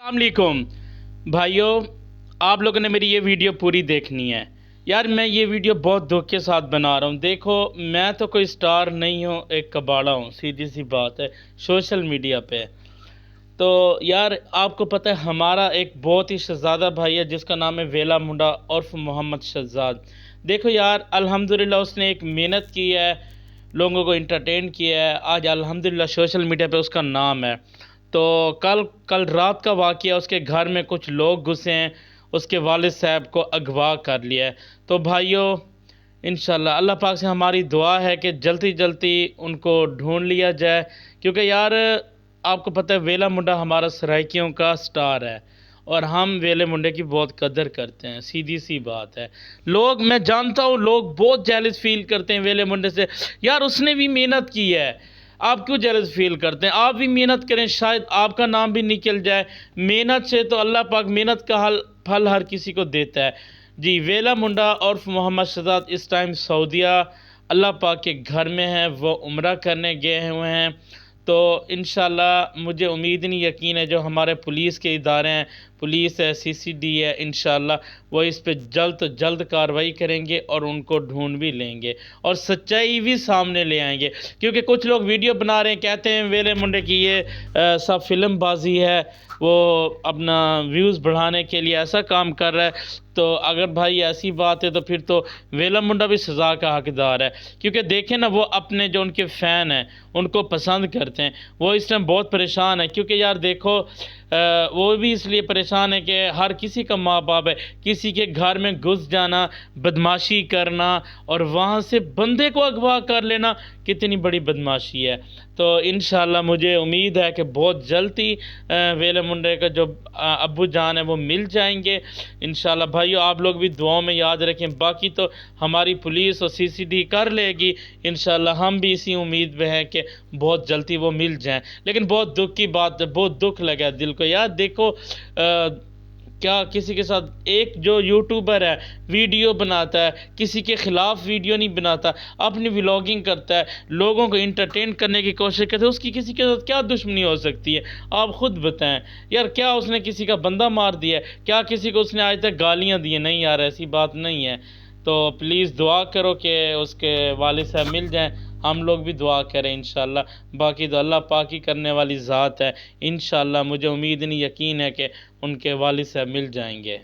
अस्सलाम वालेकुम भाइयों, आप लोगों ने मेरी ये वीडियो पूरी देखनी है। यार मैं ये वीडियो बहुत दुख के साथ बना रहा हूँ। देखो मैं तो कोई स्टार नहीं हूँ, एक कबाड़ा हूँ, सीधी सी बात है सोशल मीडिया पे। तो यार आपको पता है हमारा एक बहुत ही शहज़ादा भाई है जिसका नाम है वेला मुंडा उर्फ मोहम्मद शहजाद। देखो यार अल्हम्दुलिल्लाह उसने एक मेहनत की है, लोगों को इंटरटेन किया है। आज अल्हम्दुलिल्लाह सोशल मीडिया पे उसका नाम है। तो कल कल रात का वाक़या, उसके घर में कुछ लोग घुसे हैं, उसके वालिद साहब को अगवा कर लिया है। तो भाइयों इंशाल्लाह अल्लाह पाक से हमारी दुआ है कि जल्दी जल्दी उनको ढूंढ लिया जाए, क्योंकि यार आपको पता है वेला मुंडा हमारा सराइकियों का स्टार है और हम वेले मुंडे की बहुत कदर करते हैं, सीधी सी बात है। लोग, मैं जानता हूँ लोग बहुत जेलस फील करते हैं वेले मुंडे से। यार उसने भी मेहनत की है, आप क्यों जेलस फील करते हैं? आप भी मेहनत करें, शायद आपका नाम भी निकल जाए। मेहनत से तो अल्लाह पाक मेहनत का फल हर किसी को देता है। जी वेला मुंडा और मोहम्मद शहजाद इस टाइम सऊदीया अल्लाह पाक के घर में हैं, वो उम्रा करने गए हुए हैं। तो इंशाल्लाह मुझे उम्मीद नहीं, यकीन है जो हमारे पुलिस के इदारे हैं, पुलिस है, सीसीडी है, इंशाल्लाह वो इस पे जल्द कार्रवाई करेंगे और उनको ढूंढ भी लेंगे और सच्चाई भी सामने ले आएंगे। क्योंकि कुछ लोग वीडियो बना रहे हैं, कहते हैं वेले मुंडे की ये सब फिल्मबाजी है, वो अपना व्यूज़ बढ़ाने के लिए ऐसा काम कर रहा है। तो अगर भाई ऐसी बात है तो फिर तो वेला मुंडा भी सज़ा का हकदार है। क्योंकि देखें ना, वो अपने जो उनके फ़ैन हैं उनको पसंद करते हैं। वो इस टाइम बहुत परेशान है, क्योंकि यार देखो वो भी इसलिए परेशान है कि हर किसी का माँ बाप है, किसी के घर में घुस जाना, बदमाशी करना और वहाँ से बंदे को अगवा कर लेना कितनी बड़ी बदमाशी है। तो इंशाल्लाह मुझे उम्मीद है कि बहुत जल्दी वेले मुंडे का जो अब्बू जान है वो मिल जाएंगे इंशाल्लाह। भाइयों आप लोग भी दुआओं में याद रखें। बाकी तो हमारी पुलिस और सीसीडी कर लेगी इंशाल्लाह। हम भी इसी उम्मीद में हैं कि बहुत जल्दी वो मिल जाएं। लेकिन बहुत दुख की बात है, बहुत दुख लगा दिल को। यार देखो क्या किसी के साथ, एक जो यूट्यूबर है वीडियो बनाता है, किसी के ख़िलाफ़ वीडियो नहीं बनाता, अपनी व्लॉगिंग करता है, लोगों को इंटरटेन करने की कोशिश करता है, उसकी किसी के साथ क्या दुश्मनी हो सकती है? आप ख़ुद बताएं यार। क्या उसने किसी का बंदा मार दिया है? क्या किसी को उसने आज तक गालियाँ दी हैं? नहीं यार, ऐसी बात नहीं है। तो प्लीज़ दुआ करो कि उसके वालिद साहब मिल जाएं। हम लोग भी दुआ करें इंशाल्लाह। बाकी तो अल्लाह पाक ही करने वाली ज़ात है। इंशाल्लाह मुझे उम्मीद नहीं, यकीन है कि उनके वालिद साहब मिल जाएंगे।